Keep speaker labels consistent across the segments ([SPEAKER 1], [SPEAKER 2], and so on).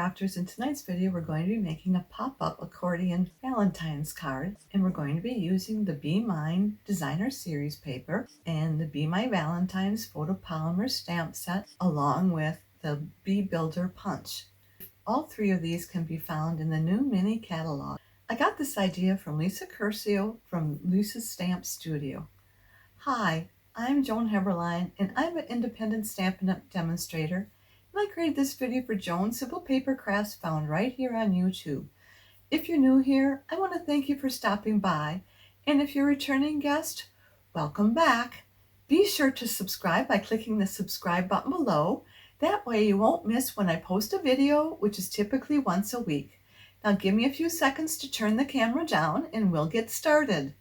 [SPEAKER 1] crafters. In tonight's video we're going to be making a pop-up accordion Valentine's card, and we're going to be using the Bee Mine Designer Series paper and the Bee Mine Valentine's Photopolymer stamp set, along with the Bee Builder punch. All three of these can be found in the new mini catalog. I got this idea from Lisa Curcio from Lisa's Stamp Studio. Hi, I'm Joan and I'm an independent Stampin' Up! Demonstrator. And I created this video for Joan Simple Paper Crafts, found right here on YouTube. If you're new here, I want to thank you for stopping by. And if you're a returning guest, welcome back. Be sure to subscribe by clicking the subscribe button below. That way you won't miss when I post a video, which is typically once a week. Now give me a few seconds to turn the camera down and we'll get started.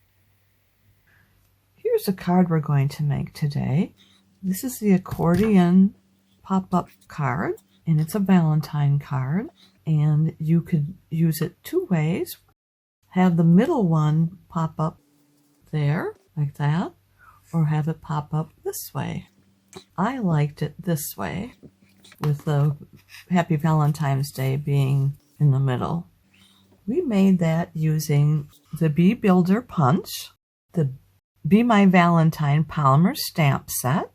[SPEAKER 1] Here's a card we're going to make today. This is the accordion pop-up card, and it's a Valentine card, and you could use it two ways. Have the middle one pop up there like that, or have it pop up this way. I liked it this way, with the Happy Valentine's Day being in the middle. We made that using the Bee Builder punch, the Bee Mine Valentine polymer stamp set,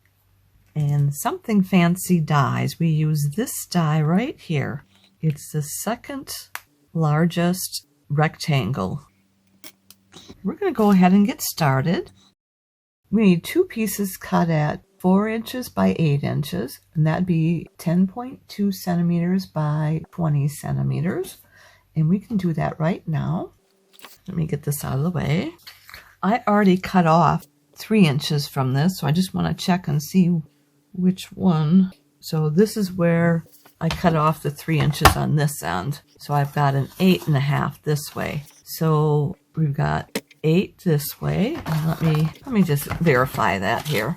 [SPEAKER 1] and something fancy dies. We use this die right here. It's the second largest rectangle. We're going to go ahead and get started. We need two pieces cut at 4 inches by 8 inches, and that'd be 10.2 centimeters by 20 centimeters. And we can do that right now. Let me get this out of the way. I already cut off 3 inches from this, so I just want to check and see which one. So this is where I cut off the 3 inches on this end. So I've got an 8.5 this way. So we've got 8 this way. And let me just verify that here.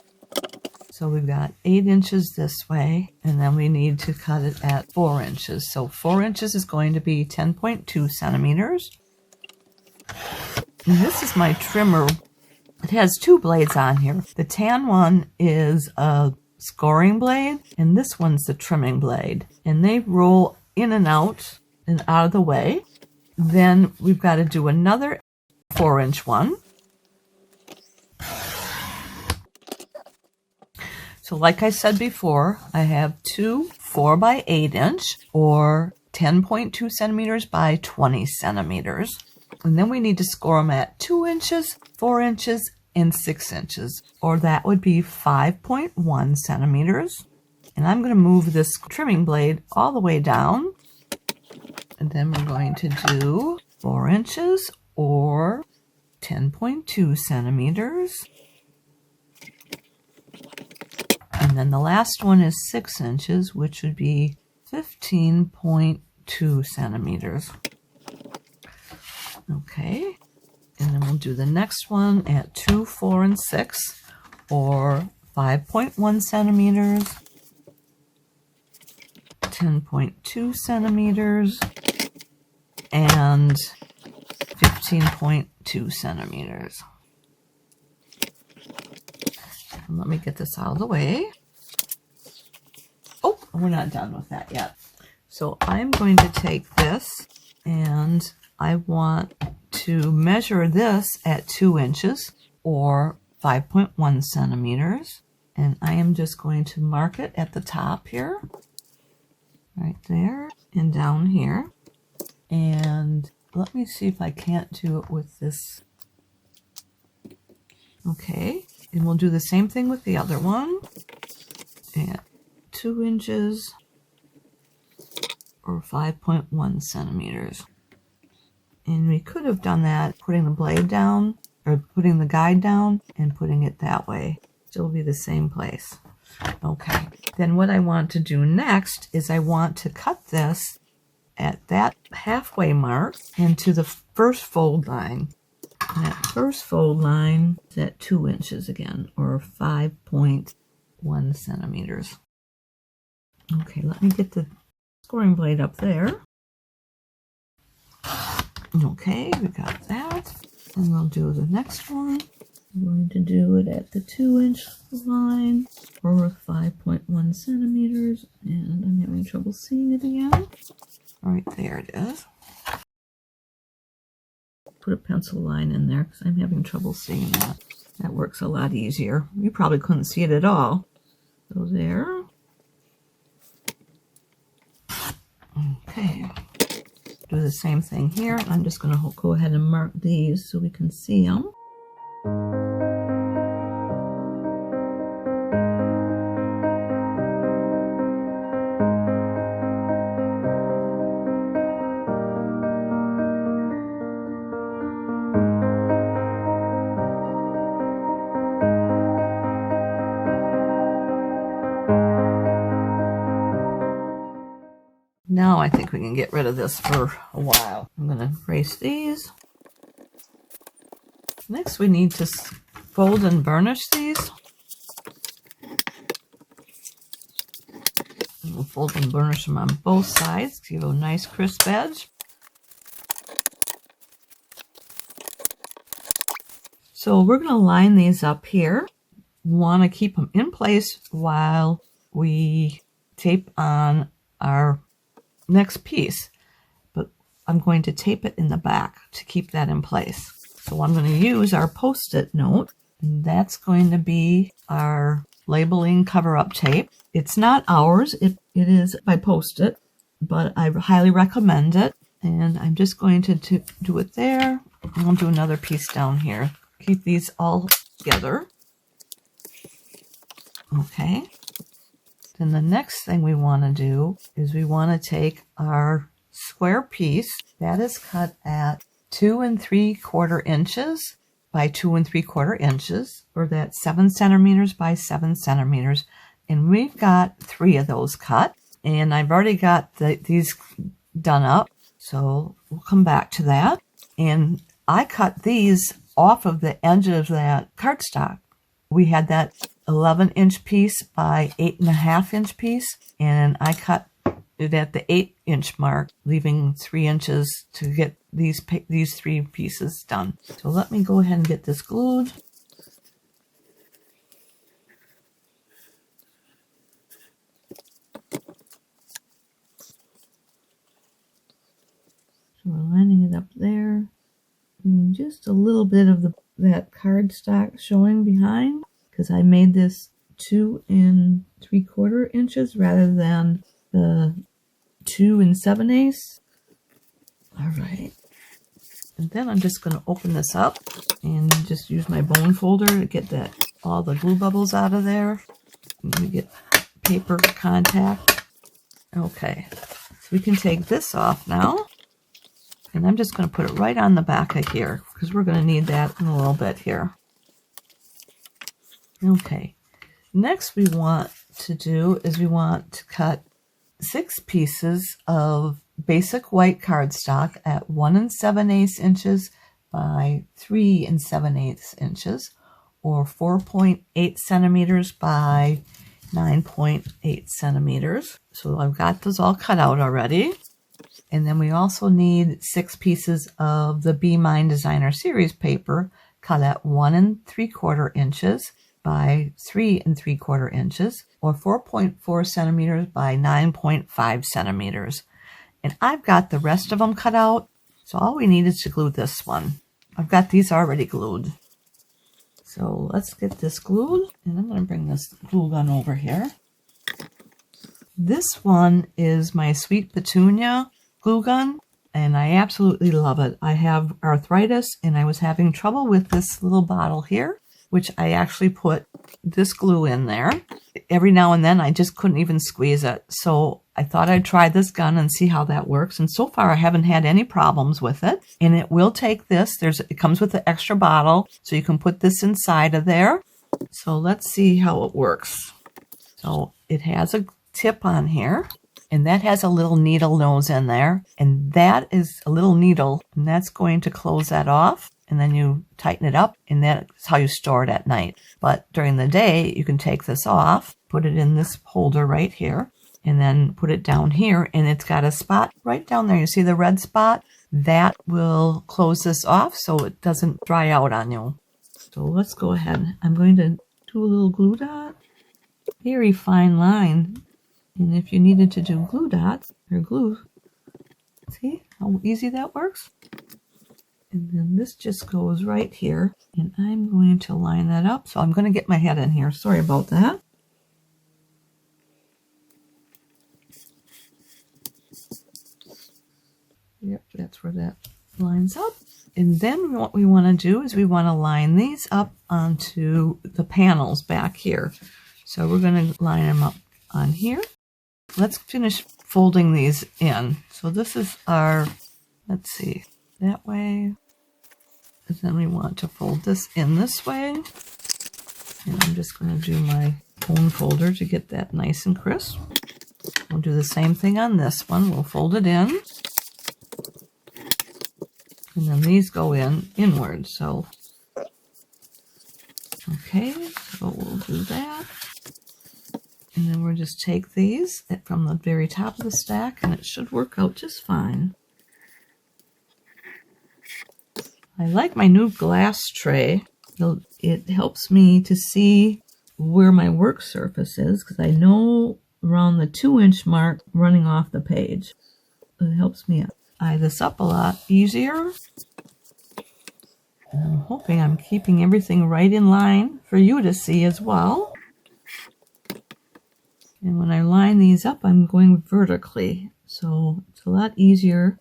[SPEAKER 1] So we've got 8 inches this way, and then we need to cut it at 4 inches. So 4 inches is going to be 10.2 centimeters. And this is my trimmer. It has 2 blades on here. The tan one is a scoring blade, and this one's the trimming blade. And they roll in and out of the way. Then we've got to do another 4-inch one. So like I said before, I have two 4 by 8 inch or 10.2 centimeters by 20 centimeters. And then we need to score them at 2 inches, 4 inches, and 6 inches, or that would be 5.1 centimeters. And I'm going to move this trimming blade all the way down. And then we're going to do 4 inches or 10.2 centimeters. And then the last one is 6 inches, which would be 15.2 centimeters. Okay, and then we'll do the next one at 2, 4, and 6, or 5.1 centimeters, 10.2 centimeters, and 15.2 centimeters. And let me get this out of the way. Oh, we're not done with that yet. So I'm going to take this, and I want to measure this at 2 inches or 5.1 centimeters. And I am just going to mark it at the top here, right there, and down here. And let me see if I can't do it with this. Okay, and we'll do the same thing with the other one at 2 inches or 5.1 centimeters. And we could have done that putting the blade down, or putting the guide down and putting it that way. Still be the same place. Okay, then what I want to do next is I want to cut this at that halfway mark into the first fold line. And that first fold line is at 2 inches again, or 5.1 centimeters. Okay, let me get the scoring blade up there. Okay, we got that. And we'll do the next one. I'm going to do it at the 2-inch line or 5.1 centimeters, and I'm having trouble seeing it again. Right there it is. Put a pencil line in there because I'm having trouble seeing that. That works a lot easier. You probably couldn't see it at all. So there. Okay. Do the same thing here. I'm just going to go ahead and mark these so we can see them. Now I think we can get rid of this for a while. I'm going to erase these. Next we need to fold and burnish these. And we'll fold and burnish them on both sides to give a nice crisp edge. So we're going to line these up here. We want to keep them in place while we tape on our next piece, but I'm going to tape it in the back to keep that in place. So I'm going to use our post-it note, and that's going to be our labeling cover-up tape. It's not ours, it is by Post-it, but I highly recommend it, and I'm just going to do it there, and I'll do another piece down here. Keep these all together. Okay. Then the next thing we want to do is we want to take our square piece that is cut at 2 3/4 inches by 2 3/4 inches, or that's 7 centimeters by 7 centimeters. And we've got 3 of those cut, and I've already got these done up, so we'll come back to that. And I cut these off of the edge of that cardstock. We had that 11-inch piece by 8.5-inch piece, and I cut it at the 8-inch mark, leaving 3 inches to get these 3 pieces done. So let me go ahead and get this glued. So we're lining it up there, and just a little bit of that cardstock showing behind, because I made this 2 3/4 inches rather than the 2 7/8. All right. And then I'm just going to open this up and just use my bone folder to get all the glue bubbles out of there. Let me get paper contact. Okay. So we can take this off now. And I'm just going to put it right on the back of here, because we're going to need that in a little bit here. Okay, next we want to cut 6 pieces of basic white cardstock at 1 7/8 inches by 3 7/8 inches, or 4.8 centimeters by 9.8 centimeters. So I've got those all cut out already. And then we also need 6 pieces of the Bee Mine Designer Series paper cut at 1 3/4 inches by 3 3/4 inches, or 4.4 centimeters by 9.5 centimeters. And I've got the rest of them cut out, so all we need is to glue this one. I've got these already glued. So let's get this glued, and I'm going to bring this glue gun over here. This one is my Sweet Petunia glue gun, and I absolutely love it. I have arthritis, and I was having trouble with this little bottle here, which I actually put this glue in there. Every now and then I just couldn't even squeeze it. So I thought I'd try this gun and see how that works. And so far I haven't had any problems with it. And it will take this. It comes with an extra bottle, so you can put this inside of there. So let's see how it works. So it has a tip on here, and that has a little needle nose in there. And that is a little needle, and that's going to close that off. And then you tighten it up, and that's how you store it at night. But during the day, you can take this off, put it in this holder right here, and then put it down here, and it's got a spot right down there. You see the red spot? That will close this off so it doesn't dry out on you. So let's go ahead. I'm going to do a little glue dot. Very fine line. And if you needed to do glue dots or glue, see how easy that works? And then this just goes right here. And I'm going to line that up. So I'm going to get my head in here. Sorry about that. Yep, that's where that lines up. And then what we want to do is we want to line these up onto the panels back here. So we're going to line them up on here. Let's finish folding these in. So this is our, let's see, that way. And then we want to fold this in this way. And I'm just going to do my bone folder to get that nice and crisp. We'll do the same thing on this one. We'll fold it in. And then these go in inward. So, okay, so we'll do that. And then we'll just take these from the very top of the stack, and it should work out just fine. I like my new glass tray. It helps me to see where my work surface is, because I know around the 2-inch mark running off the page. It helps me eye this up a lot easier. And I'm hoping I'm keeping everything right in line for you to see as well. And when I line these up, I'm going vertically. So it's a lot easier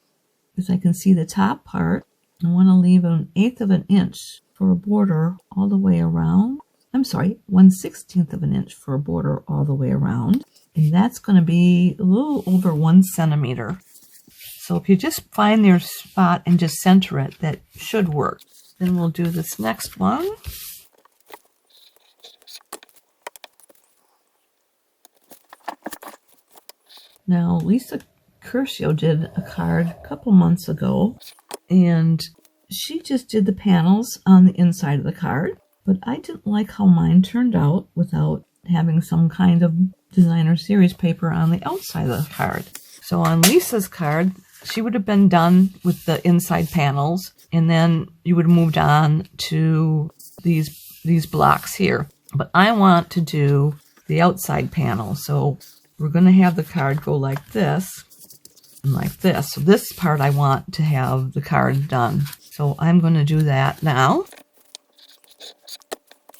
[SPEAKER 1] because I can see the top part. I want to leave 1/8 of an inch for a border all the way around. I'm sorry, 1/16 of an inch for a border all the way around. And that's going to be a little over 1 centimeter. So if you just find your spot and just center it, that should work. Then we'll do this next one. Now, Lisa Curcio did a card a couple months ago, and she just did the panels on the inside of the card, but I didn't like how mine turned out without having some kind of designer series paper on the outside of the card. So on Lisa's card, she would have been done with the inside panels, and then you would have moved on to these blocks here. But I want to do the outside panel, so we're going to have the card go like this and like this. So this part I want to have the card done. So I'm going to do that now.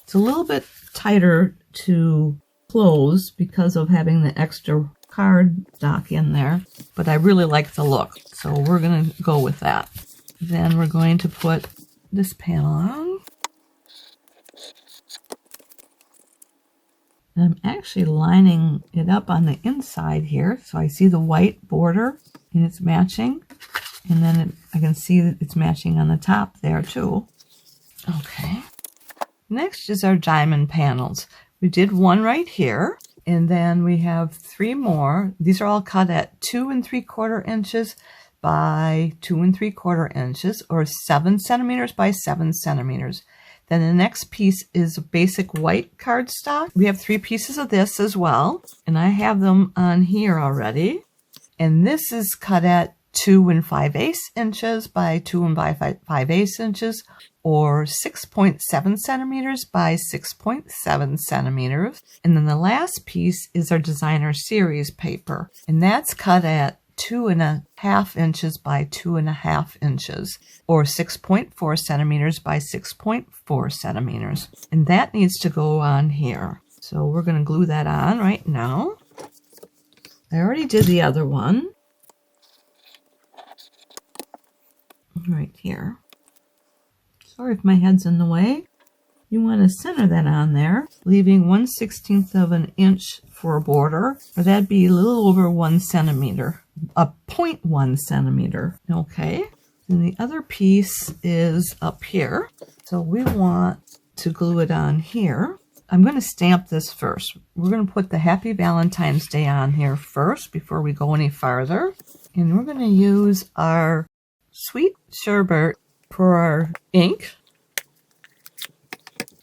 [SPEAKER 1] It's a little bit tighter to close because of having the extra cardstock in there, but I really like the look, so we're going to go with that. Then we're going to put this panel on. And I'm actually lining it up on the inside here, so I see the white border and it's matching, and then I can see that it's matching on the top there too. Okay. Next is our diamond panels. We did one right here, and then we have 3 more. These are all cut at 2 3/4 inches by 2 3/4 inches, or 7 centimeters by 7 centimeters. Then the next piece is basic white cardstock. We have 3 pieces of this as well, and I have them on here already. And this is cut at 2 5/8 inches by 2 5/8 inches, or 6.7 centimeters by 6.7 centimeters. And then the last piece is our designer series paper, and that's cut at 2 1/2 inches by 2 1/2 inches, or 6.4 centimeters by 6.4 centimeters. And that needs to go on here. So we're going to glue that on right now. I already did the other one. Right here. Sorry if my head's in the way. You want to center that on there, leaving 1/16 of an inch for a border, or that'd be a little over 1 centimeter, a 0.1 centimeter. Okay, and the other piece is up here, so we want to glue it on here. I'm going to stamp this first. We're going to put the Happy Valentine's Day on here first before we go any farther, and we're going to use our sweet sherbet for our ink.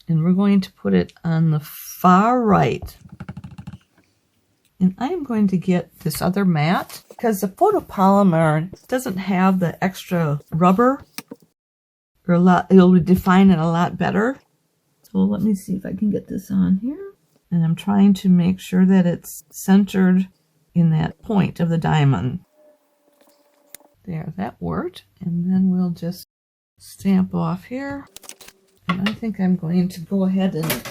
[SPEAKER 1] And we're going to put it on the far right. And I'm going to get this other mat, because the photopolymer doesn't have the extra rubber, or it'll define it a lot better. So let me see if I can get this on here. And I'm trying to make sure that it's centered in that point of the diamond. There, that worked. And then we'll just stamp off here. And I think I'm going to go ahead and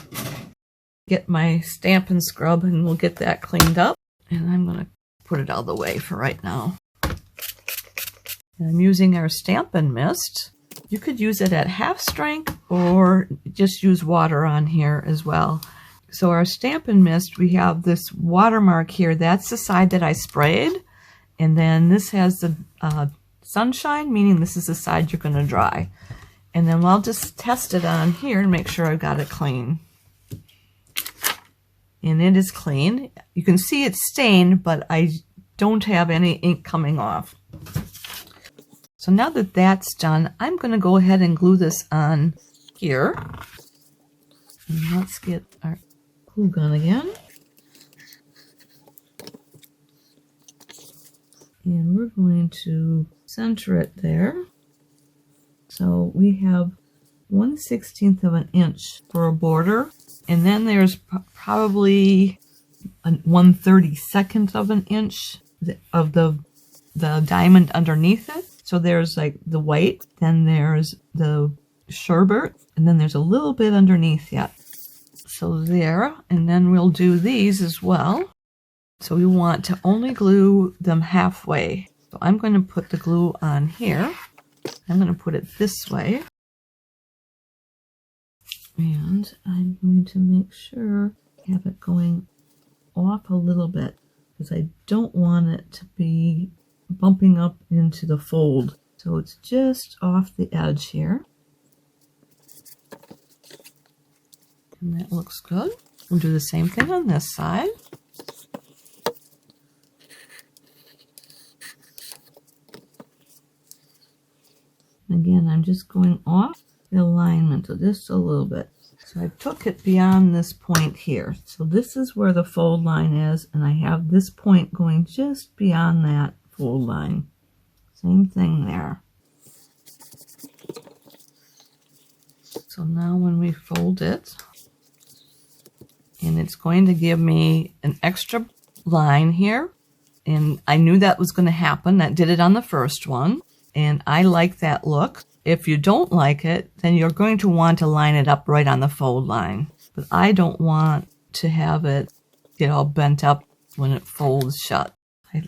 [SPEAKER 1] get my Stampin' Scrub and we'll get that cleaned up. And I'm going to put it out of the way for right now. And I'm using our Stampin' Mist. You could use it at half strength or just use water on here as well. So our Stampin' Mist, we have this watermark here. That's the side that I sprayed. And then this has the sunshine, meaning this is the side you're going to dry. And then I'll just test it on here and make sure I've got it clean. And it is clean. You can see it's stained, but I don't have any ink coming off. So now that that's done, I'm going to go ahead and glue this on here. And let's get our glue gun again. And we're going to center it there. So we have 1/16 of an inch for a border. And then there's probably a 1/32 of an inch of the diamond underneath it. So there's like the white, then there's the sherbet, and then there's a little bit underneath yet. So there, and then we'll do these as well. So we want to only glue them halfway. So I'm going to put the glue on here. I'm going to put it this way. And I'm going to make sure I have it going off a little bit because I don't want it to be bumping up into the fold. So it's just off the edge here. And that looks good. We'll do the same thing on this side. Again, I'm just going off the alignment of this a little bit. So I took it beyond this point here. So this is where the fold line is, and I have this point going just beyond that fold line. Same thing there. So now when we fold it, and it's going to give me an extra line here, and I knew that was going to happen. That did it on the first one. And I like that look. If you don't like it, then you're going to want to line it up right on the fold line. But I don't want to have it get all bent up when it folds shut.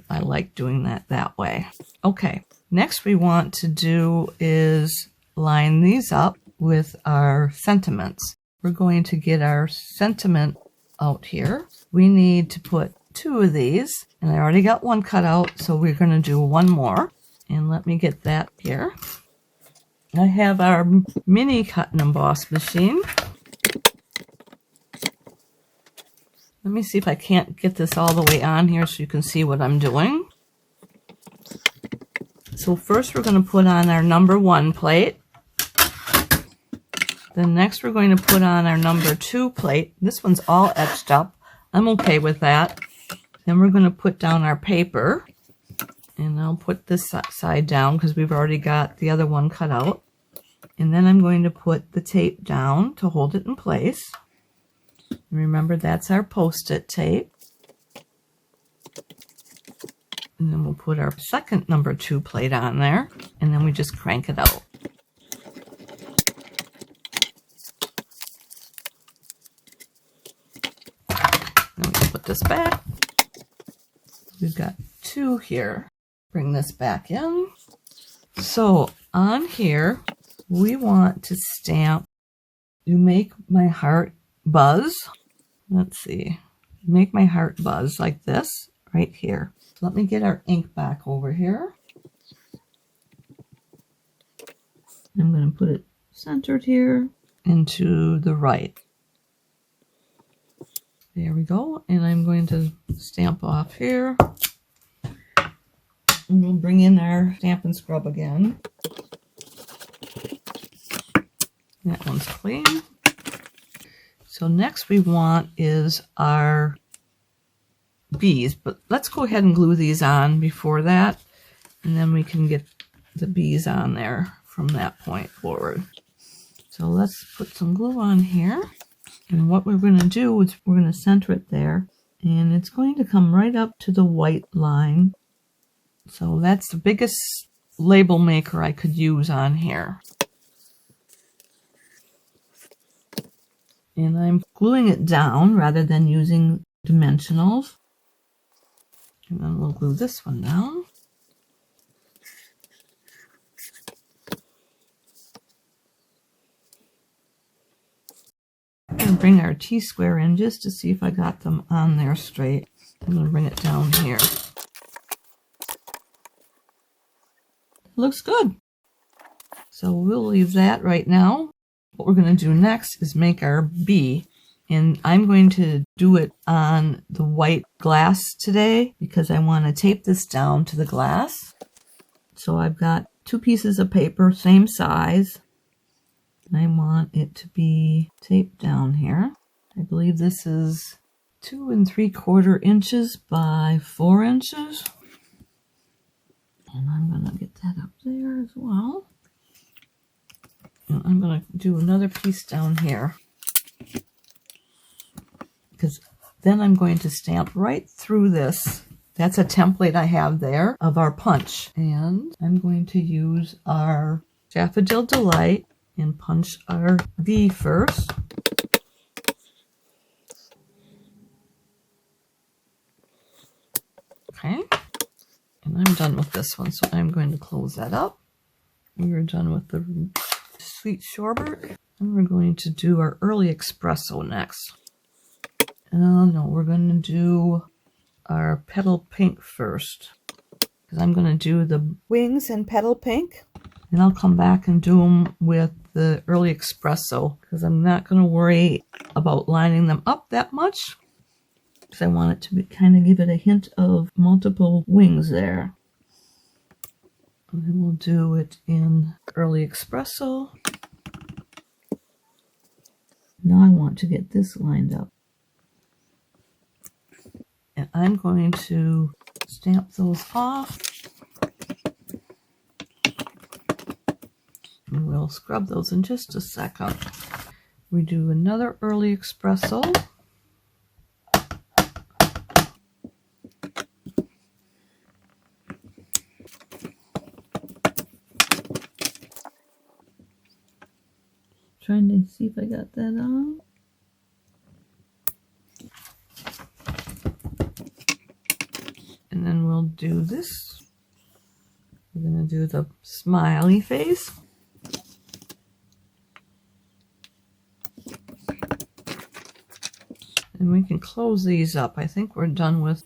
[SPEAKER 1] I like doing that way. Okay, next we want to do is line these up with our sentiments. We're going to get our sentiment out here. We need to put 2 of these, and I already got one cut out, so we're going to do 1 more. And let me get that here. I have our mini cut and emboss machine. Let me see if I can't get this all the way on here so you can see what I'm doing. So first we're going to put on our number 1 plate. Then next we're going to put on our number 2 plate. This one's all etched up. I'm okay with that. Then we're going to put down our paper. And I'll put this side down because we've already got the other one cut out. And then I'm going to put the tape down to hold it in place. And remember, that's our Post-it tape. And then we'll put our second number 2 plate on there. And then we just crank it out. Then we put this back. We've got 2 here. Bring this back in. So on here, we want to stamp, you make my heart buzz. Let's see, make my heart buzz like this right here. So let me get our ink back over here. I'm going to put it centered here and to the right. There we go. And I'm going to stamp off here. And we'll bring in our Stampin' Scrub again. That one's clean. So next we want is our bees, but let's go ahead and glue these on before that, and then we can get the bees on there from that point forward. So let's put some glue on here. And what we're going to do is we're going to center it there. And it's going to come right up to the white line. So that's the biggest label maker I could use on here. And I'm gluing it down rather than using dimensionals. And then we'll glue this one down. I'm going to bring our T-square in just to see if I got them on there straight. I'm going to bring it down here. Looks good. So we'll leave that right now. What we're going to do next is make our bee. And I'm going to do it on the white glass today because I want to tape this down to the glass. So I've got 2 pieces of paper, same size. And I want it to be taped down here. I believe this is 2 3/4 inches by 4 inches. And I'm going to get that up there as well. And I'm going to do another piece down here. Because then I'm going to stamp right through this. That's a template I have there of our punch. And I'm going to use our Daffodil Delight and punch our bee first. Okay. And I'm done with this one, so I'm going to close that up. We're done with the sweet sorbet. And we're going to do our early espresso next. No, we're going to do our petal pink first. Because I'm going to do the wings in petal pink. And I'll come back and do them with the early espresso. Because I'm not going to worry about lining them up that much. Because I want it to be, kind of give it a hint of multiple wings there. And then we'll do it in early espresso. Now I want to get this lined up. And I'm going to stamp those off. And we'll scrub those in just a second. We do another early espresso. Trying to see if I got that on. And then we'll do this. We're going to do the smiley face. And we can close these up. I think we're done with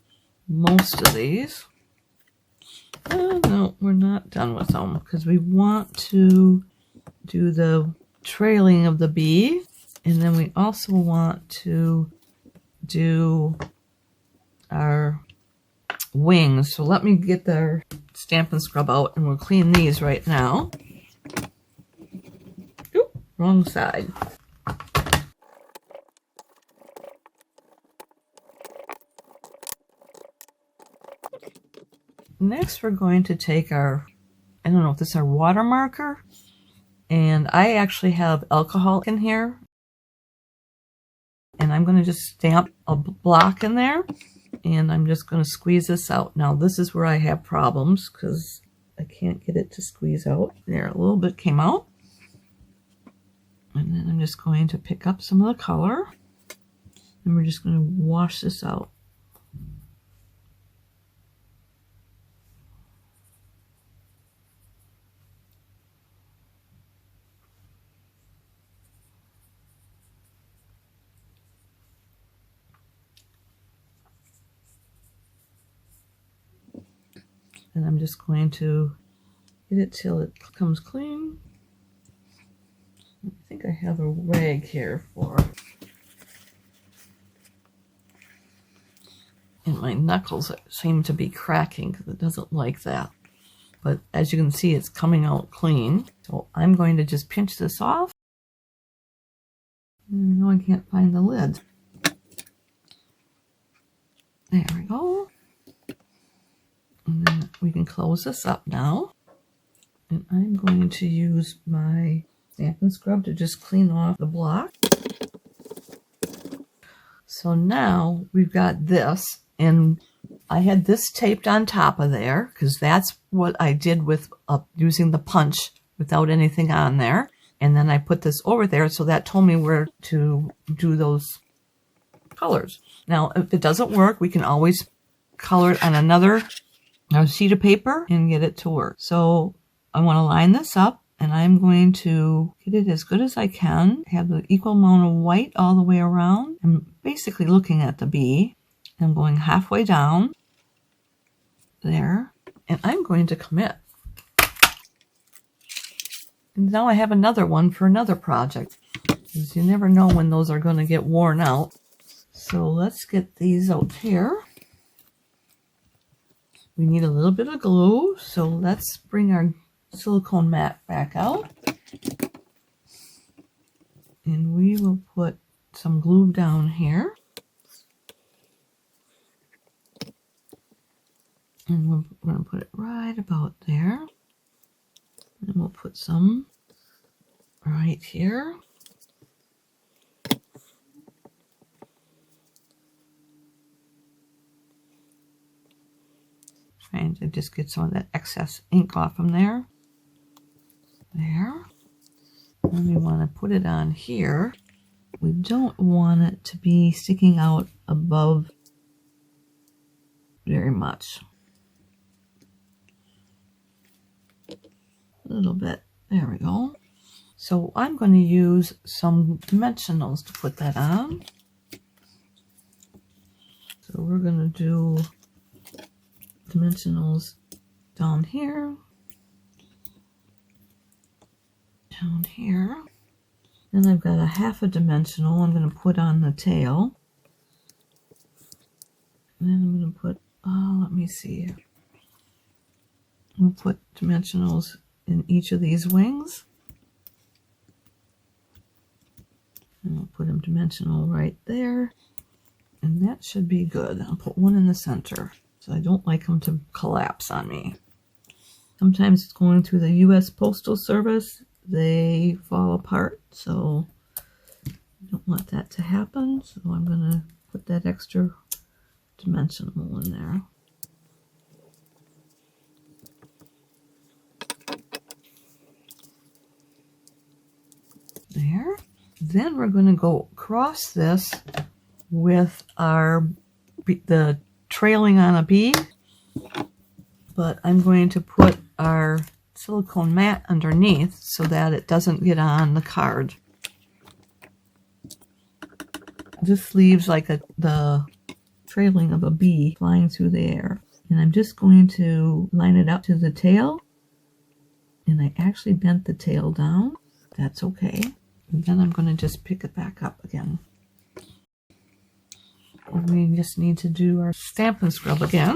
[SPEAKER 1] most of these. No, we're not done with them because we want to do the trailing of the bee. And then we also want to do our wings. So let me get the stamp and scrub out and we'll clean these right now. Oop, wrong side. Next we're going to take our, I don't know if this is our water marker, and I actually have alcohol in here, and I'm going to just stamp a block in there, and I'm just going to squeeze this out. Now this is where I have problems because I can't get it to squeeze out. There, a little bit came out, and then I'm just going to pick up some of the color, and we're just going to wash this out. And I'm just going to get it till it comes clean. I think I have a rag here for it. And my knuckles seem to be cracking because it doesn't like that. But as you can see, it's coming out clean. So I'm going to just pinch this off. No, I can't find the lid. There we go. And then we can close this up now. And I'm going to use my Stampin' Scrub to just clean off the block. So now we've got this, and I had this taped on top of there because that's what I did with using the punch without anything on there. And then I put this over there, so that told me where to do those colors. Now, if it doesn't work, we can always color it on another sheet of paper and get it to work. So I want to line this up, and I'm going to get it as good as I can. Have the equal amount of white all the way around. I'm basically looking at the bee. I'm going halfway down there, and I'm going to commit. And now I have another one for another project, because you never know when those are going to get worn out. So let's get these out here. We need a little bit of glue, so let's bring our silicone mat back out. And we will put some glue down here. And we're going to put it right about there. And we'll put some right here. Trying to just get some of that excess ink off from there. There. And we want to put it on here. We don't want it to be sticking out above very much. A little bit. There we go. So I'm going to use some dimensionals to put that on. So we're going to do dimensionals down here, down here. Then I've got a half a dimensional I'm going to put on the tail. And then I'm going to put, let me see. We'll put dimensionals in each of these wings. And we'll put them dimensional right there. And that should be good. I'll put one in the center, so I don't like them to collapse on me. Sometimes it's going through the U.S. Postal Service. They fall apart, so I don't want that to happen. So I'm going to put that extra dimensional in there. There. Then we're going to go across this with the trailing on a bee, but I'm going to put our silicone mat underneath so that it doesn't get on the card. This leaves like the trailing of a bee flying through the air. And I'm just going to line it up to the tail, and I actually bent the tail down. That's okay. And then I'm going to just pick it back up again. And we just need to do our Stampin' Scrub again.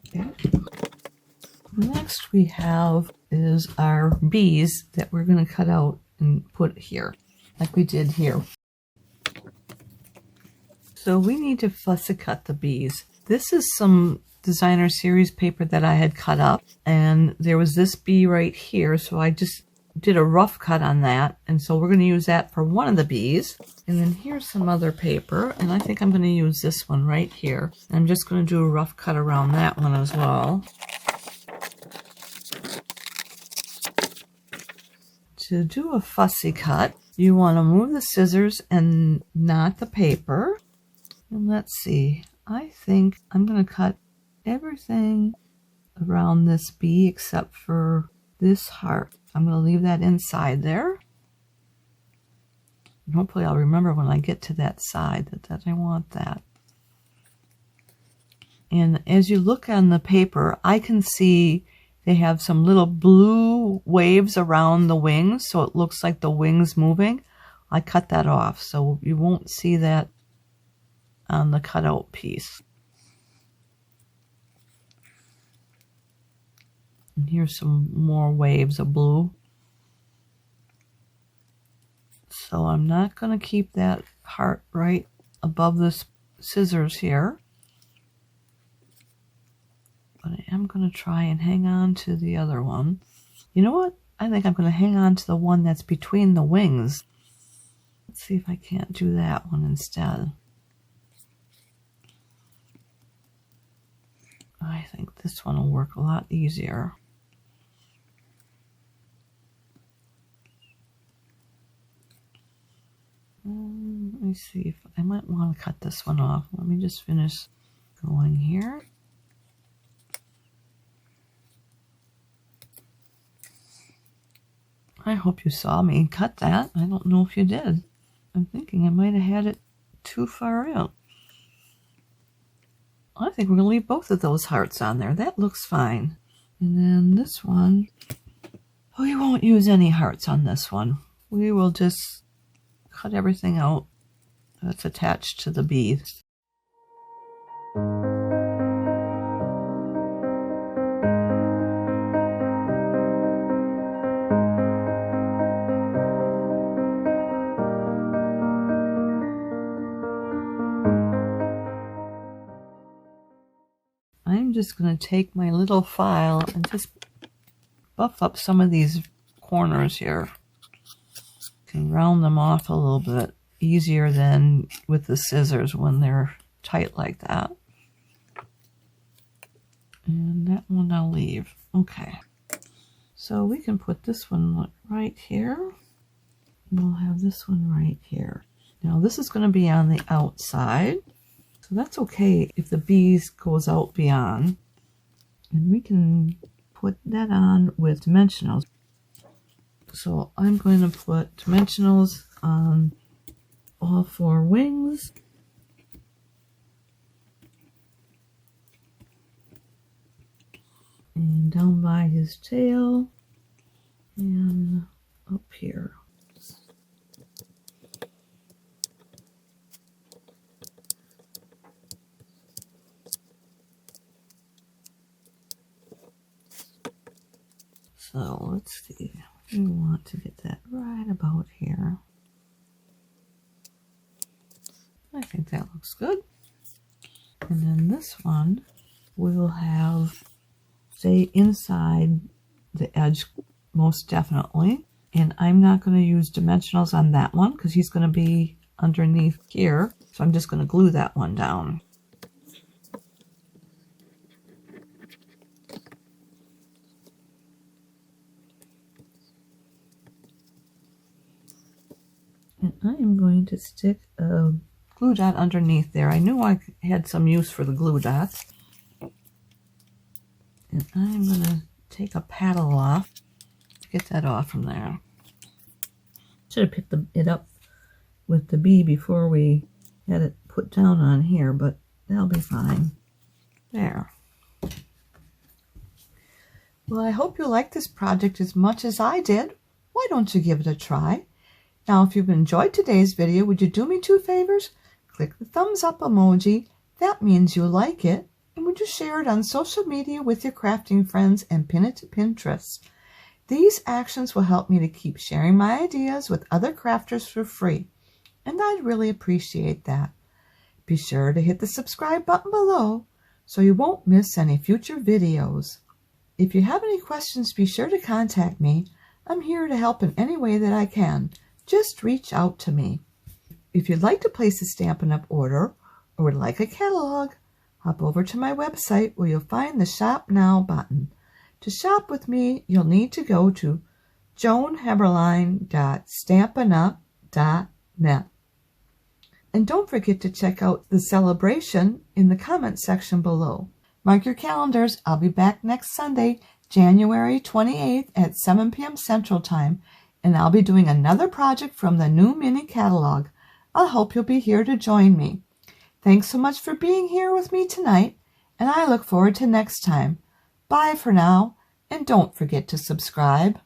[SPEAKER 1] Okay. Next we have is our bees that we're going to cut out and put here, like we did here. So we need to fussy cut the bees. This is some designer series paper that I had cut up, and there was this bee right here, so I just did a rough cut on that, and so we're going to use that for one of the bees. And then here's some other paper, and I think I'm going to use this one right here. I'm just going to do a rough cut around that one as well. To do a fussy cut, you want to move the scissors and not the paper. And let's see, I think I'm going to cut everything around this bee except for this heart. I'm going to leave that inside there. And hopefully I'll remember when I get to that side that I want that. And as you look on the paper, I can see they have some little blue waves around the wings, so it looks like the wings moving. I cut that off, so you won't see that on the cutout piece. And here's some more waves of blue. So I'm not going to keep that heart right above the scissors here. but I am going to try and hang on to the other one. You know what? I think I'm going to hang on to the one that's between the wings. Let's see if I can't do that one instead. I think this one will work a lot easier. Let me see if I might want to cut this one off. Let me just finish going here. I hope you saw me cut that. I don't know if you did. I'm thinking I might have had it too far out. I think we're going to leave both of those hearts on there. That looks fine. And then this one, we won't use any hearts on this one. We will just cut everything out that's attached to the bead. I'm just going to take my little file and just buff up some of these corners here. Can round them off a little bit easier than with the scissors when they're tight like that. And that one I'll leave. Okay. So we can put this one right here. We'll have this one right here. Now this is going to be on the outside. So that's okay if the bees goes out beyond. And we can put that on with dimensionals. So I'm going to put dimensionals on all 4 wings. And down by his tail. And up here. So let's see, we want to get that right about here. I think that looks good. And then this one we'll have, say, inside the edge most definitely. And I'm not going to use dimensionals on that one because he's going to be underneath here. So I'm just going to glue that one down. And I am going to stick a glue dot underneath there. I knew I had some use for the glue dots. And I'm going to take a paddle off. Get that off from there. Should have picked it up with the bee before we had it put down on here, but that'll be fine. There. Well, I hope you like this project as much as I did. Why don't you give it a try? Now, if you've enjoyed today's video, would you do me 2 favors? Click the thumbs up emoji. That means you like it. And would you share it on social media with your crafting friends and pin it to Pinterest? These actions will help me to keep sharing my ideas with other crafters for free. And I'd really appreciate that. Be sure to hit the subscribe button below so you won't miss any future videos. If you have any questions, be sure to contact me. I'm here to help in any way that I can. Just reach out to me. If you'd like to place a Stampin' Up! Order or would like a catalog, hop over to my website where you'll find the Shop Now button. To shop with me, you'll need to go to joanssimplepapercrafts.stampinup.net. And don't forget to check out the Sale-A-Bration in the comments section below. Mark your calendars. I'll be back next Sunday, January 28th at 7 p.m. Central Time. And I'll be doing another project from the new mini catalog. I hope you'll be here to join me. Thanks so much for being here with me tonight, and I look forward to next time. Bye for now, and don't forget to subscribe.